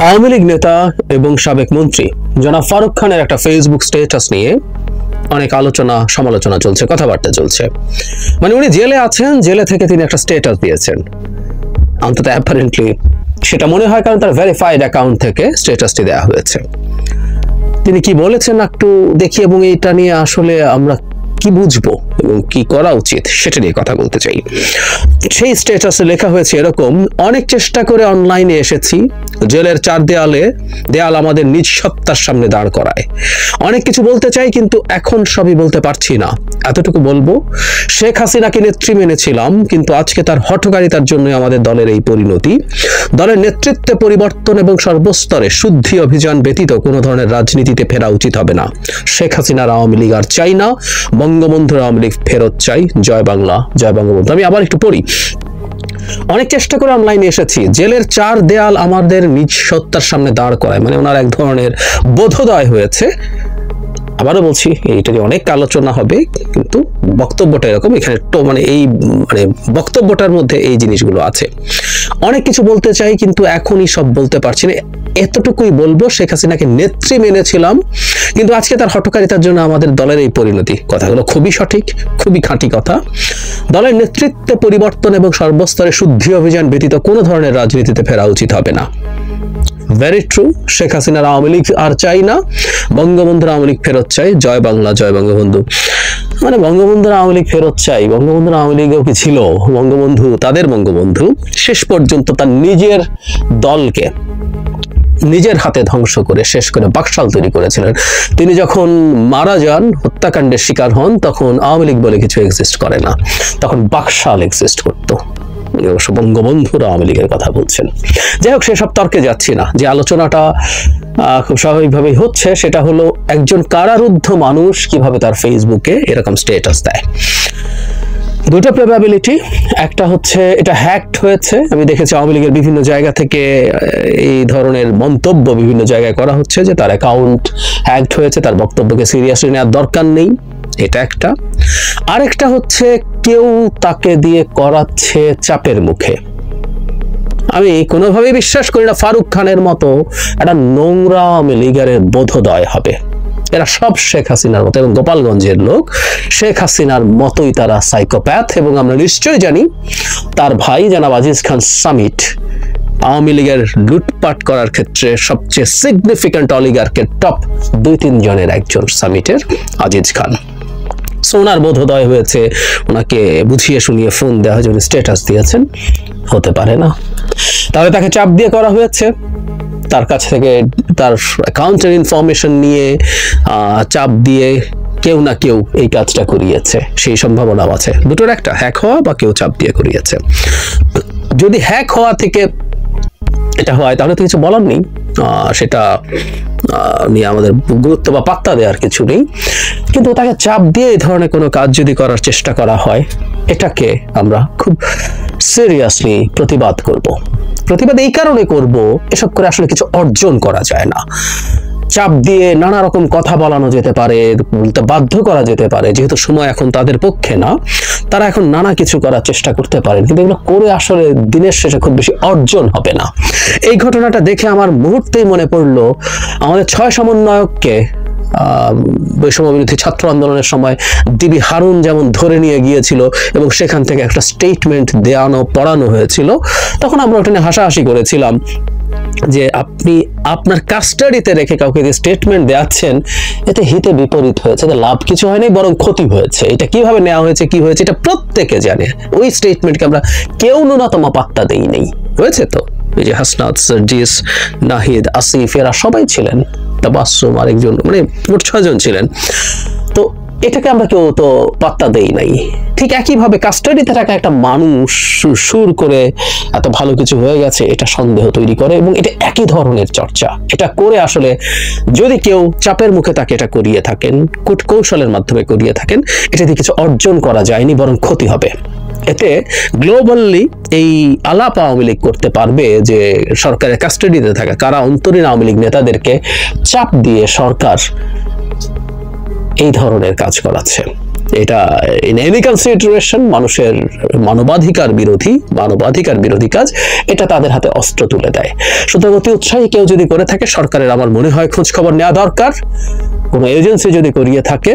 আওয়ামী লীগ নেতা এবং সাবেক মন্ত্রী জনাব ফারুক খানের একটা ফেসবুক স্ট্যাটাস নিয়ে অনেক আলোচনা সমালোচনা চলছে, কথাবার্তা চলছে। মানে উনি জেলে আছেন, জেলে থেকে তিনি একটা স্ট্যাটাস দিয়েছেন, অন্তত অ্যাপারেন্টলি সেটা মনে হয়, কারণ তার ভেরিফাইড অ্যাকাউন্ট থেকে স্ট্যাটাসটি দেওয়া হয়েছে। তিনি কি বলেছেন একটু দেখি, এবং এটা নিয়ে আসলে আমরা কি বুঝবো এবং কি করা উচিত সেটা নিয়ে কথা বলতে চাই। সেই স্ট্যাটাসে লেখা হয়েছে এরকম: অনেক চেষ্টা করে অনলাইনে এসেছি, জেলের চার দেয়াল আমাদের নিজ সত্তার সামনে দাঁড় করায়। অনেক কিছু বলতে চাই কিন্তু এখন সবই বলতে পারছি না। এতটুকু বলবো, শেখ হাসিনাকে নেত্রী মেনেছিলাম, কিন্তু আজকে তার হঠকারিতার জন্য আমাদের দলের এই পরিণতি। দলের নেতৃত্বে পরিবর্তন এবং সর্বস্তরে শুদ্ধি অভিযান ব্যতীত কোনো ধরনের রাজনীতিতে ফেরা উচিত হবে না। শেখ হাসিনার আওয়ামী লীগ আর চাই না, বঙ্গবন্ধুর আওয়ামী লীগ ফেরত চাই। জয় বাংলা, জয় বঙ্গবন্ধু। আমি আবার একটু পড়ি। অনেক চেষ্টা করে অনলাইনে এসেছি, জেলের চার দেয়াল আমাদের নিজ সত্তার সামনে দাঁড় করায়। মানে ওনার এক ধরনের বোধোদয় হয়েছে। আবারও বলছি, এইটা নিয়ে অনেক আলোচনা হবে, কিন্তু বক্তব্যটা এরকম। এখানে মানে বক্তব্যটার মধ্যে এই জিনিসগুলো আছে। অনেক কিছু বলতে চাই কিন্তু এখনই সব বলতে পারছি না। এতটুকুই বলবো, শেখ হাসিনাকে নেত্রী মেনেছিলাম, কিন্তু আজকে তার হঠকারিতার জন্য আমাদের দলের এই পরিণতি। কথাগুলো খুবই সঠিক, খুবই খাঁটি কথা। দলের নেতৃত্বে পরিবর্তন এবং সর্বস্তরে শুদ্ধি অভিযান ব্যতীত কোনো ধরনের রাজনীতিতে ফেরা উচিত হবে না। Very true. শেখ হাসিনার আওয়ামী লীগ আর চাই না, বঙ্গবন্ধুর আওয়ামী লীগ ফেরত চাই। জয় বাংলা, জয় বঙ্গবন্ধু। মানে বঙ্গবন্ধুর আওয়ামী লীগ ফেরত চাই। বঙ্গবন্ধুর আওয়ামী লীগও কি ছিল? বঙ্গবন্ধু, তাদের বঙ্গবন্ধু শেষ পর্যন্ত তার নিজের দলকে নিজের হাতে ধ্বংস করে শেষ করে বাকশাল তৈরি করেছিলেন। তিনি যখন মারা যান, হত্যাকাণ্ডের শিকার হন, তখন আওয়ামী লীগ বলে কিছু এক্সিস্ট করে না, তখন বাকশাল এক্সিস্ট করতো। বঙ্গবন্ধুর আওয়ামী লীগের কথা বলছেন। যাই হোক, সেসব তর্কে যাচ্ছি না। যে আলোচনাটা খুব স্বাভাবিকভাবেই হচ্ছে সেটা হলো, একজন কারারুদ্ধ মানুষ কিভাবে তার ফেসবুকে এরকম স্ট্যাটাস দেয়। দুটো প্রবাবিলিটি। একটা হচ্ছে এটা হ্যাকড হয়েছে। আমি দেখেছি আওয়ামী লীগের বিভিন্ন জায়গা থেকে এই ধরনের মন্তব্য বিভিন্ন জায়গায় করা হচ্ছে যে তার অ্যাকাউন্ট হ্যাকড হয়েছে, তার বক্তব্যকে সিরিয়াসলি নেওয়ার দরকার নেই। এটা একটা। আরেকটা হচ্ছে কেউ তাকে দিয়ে করাচ্ছে চাপের মুখে। আমি কোনোভাবেই বিশ্বাস করি না ফারুক খানের মতো একটা নোংরা আওয়ামী লীগের বোধোদয় হবে। এরা সব শেখ হাসিনার মতো, এবং গোপালগঞ্জের লোক শেখ হাসিনার মতোই তারা সাইকোপ্যাথ। এবং আমরা নিশ্চয়ই জানি তার ভাই জনাব আজিজ খান সামিট আওয়ামী লীগের লুটপাট করার ক্ষেত্রে সবচেয়ে সিগনিফিক্যান্ট অলিগার্কের টপ 2-3 জনের একজন সামিটের আজিজ খান। ওনার বোধোদয় হয়েছে, ওনাকে বুঝিয়ে শুনিয়ে ফোন দেওয়া হয়, স্ট্যাটাস দিয়েছেন। হতে পারে না। তাহলে তাকে চাপ দিয়ে করা হয়েছে, তার কাছ থেকে তার অ্যাকাউন্টের ইনফরমেশন নিয়ে চাপ দিয়ে কেউ না কেউ এই কাজটা করিয়েছে। সেই সম্ভাবনাও আছে। দুটোর একটা, হ্যাক হওয়া বা কেউ চাপ দিয়ে করিয়েছে। যদি হ্যাক হওয়া থেকে এটা হয় তাহলে তো কিছু বলার নেই, সেটা নিয়ে আমাদের গুরুত্ব বা পাত্তা দেওয়ার কিছু নেই। কিন্তু তাকে চাপ দিয়ে এই ধরনের কোনো কাজ যদি করার চেষ্টা করা হয়, এটাকে আমরা খুব সিরিয়াসলি প্রতিবাদ করব। প্রতিবাদ এই কারণে করব, এসব করে আসলে কিছু অর্জন করা যায় না। চাপ দিয়ে নানা রকম কথা বলানো যেতে পারে, বলতে বাধ্য করা যেতে পারে। যেহেতু সময় এখন তাদের পক্ষে না, তারা এখন নানা কিছু করার চেষ্টা করতে পারেন, কিন্তু এগুলো করে আসলে দিনের শেষে খুব বেশি অর্জন হবে না। এই ঘটনাটা দেখে আমার মুহূর্তেই মনে পড়লো আমাদের 6 সমন্বয়ককে বৈষম্য বিরোধী ছাত্র আন্দোলনের সময় ডিবি হারুন যেমন ধরে নিয়ে গিয়েছিল এবং সেখান থেকে একটা স্টেটমেন্ট পড়ানো হয়েছিল। তখন আমরা ওটা নিয়ে হাসাহাসি করেছিলাম যে আপনি আপনার কাস্টাডিতে রেখে কাউকে যে স্টেটমেন্ট দেওয়াচ্ছেন, এতে হিতে বিপরীত হয়েছে, লাভ কিছু হয়নি, বরং ক্ষতি হয়েছে। এটা কিভাবে নেওয়া হয়েছে, কি হয়েছে, এটা প্রত্যেকে জানে। ওই স্টেটমেন্টকে আমরা কেউ ন্যূনতম পাত্তা দেই নেই। হয়েছে তো, এই যে হাসনাত, সার্জিস, নাহিদ, আসিফ, এরা সবাই ছিলেন, তাবাসসুম আরেকজন, মানে মোট 6 জন ছিলেন। তো এটাকে আমরা কেউ তো পাত্তা দেই নাই। ঠিক একইভাবে কাস্টাডিতে থাকা একটা মানুষ সুর করে এত ভালো কিছু হয়ে গেছে, এটা সন্দেহ তৈরি করে। এবং এটা একই ধরনের চর্চা। এটা করে আসলে যদি কেউ চাপের মুখে তাকে এটা করিয়ে থাকেন, কূটকৌশলের মাধ্যমে করিয়ে থাকেন, এটাতে কিছু অর্জন করা যায়নি, বরং ক্ষতি হবে। এতে গ্লোবালি এই আলাপ আওয়ামী লীগ করতে পারবে যে সরকারের কাস্টাডিতে থাকা কারা অন্তরীণ আওয়ামী লীগ নেতাদেরকে চাপ দিয়ে সরকার এই ধরনের কাজ করাচ্ছে। এটা ইন এনি কনসিডারেশন মানুষের মানবাধিকার বিরোধী কাজ, এটা তাদের হাতে অস্ত্র তুলে দেয়। সুতরাং অতি উৎসাহী কেউ যদি করে থাকে, সরকারের আমার মনে হয় খোঁজ খবর নেওয়া দরকার। কোনো এজেন্সি যদি করিয়ে থাকে,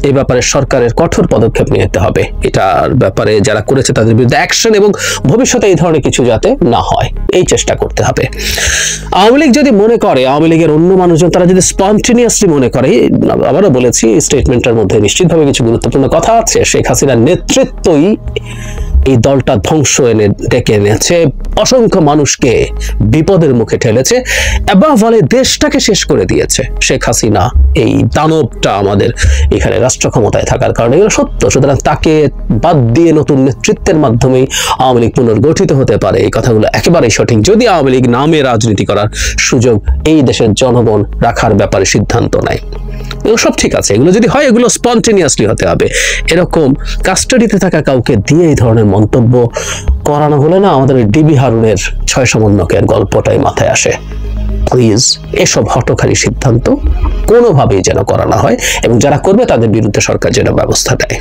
এই ব্যাপারে সরকারের কঠোর পদক্ষেপ নিতে হবে। এটার ব্যাপারে যারা করেছে তাদের বিরুদ্ধে অ্যাকশন, এবং ভবিষ্যতে এই ধরনের কিছু যাতে না হয় এই চেষ্টা করতে হবে। আওয়ামী লীগ যদি মনে করে, আওয়ামী লীগের অন্য মানুষজন তারা যদি স্পন্টেনিয়াসলি মনে করে, আবারও বলেছি স্টেটমেন্টের মধ্যে নিশ্চিতভাবে কিছু গুরুত্বপূর্ণ কথা আছে। শেখ হাসিনার নেতৃত্বই এই দলটা ধ্বংস ডেকে এনেছে, অসংখ্য মানুষকে বিপদের মুখে ঠেলেছে, এবং ফলে দেশটাকে শেষ করে দিয়েছে শেখ হাসিনা। এই দানবটা আমাদের এখানে রাষ্ট্র ক্ষমতায় থাকার কারণে, এগুলো সত্য। সুতরাং তাকে বাদ দিয়ে নতুন নেতৃত্বের মাধ্যমেই আওয়ামী লীগ পুনর্গঠিত হতে পারে, এই কথাগুলো একেবারেই সঠিক, যদি আওয়ামী লীগ নামে রাজনীতি করার সুযোগ এই দেশের জনগণ রাখার ব্যাপারে সিদ্ধান্ত নেয়। এগুলো সব ঠিক আছে, এগুলো যদি হয় এগুলো স্পন্টেনিয়াসলি হতে হবে। এরকম কাস্টাডিতে থাকা কাউকে দিয়ে এই ধরনের মন্তব্য করানো হলে না, আমাদের ডিবি হারুনের 6 সমন্বয়কের গল্পটাই মাথায় আসে। প্লিজ এসব হঠকারী সিদ্ধান্ত কোনোভাবেই যেন করা না হয়, এবং যারা করবে তাদের বিরুদ্ধে সরকার যেন ব্যবস্থা নেয়।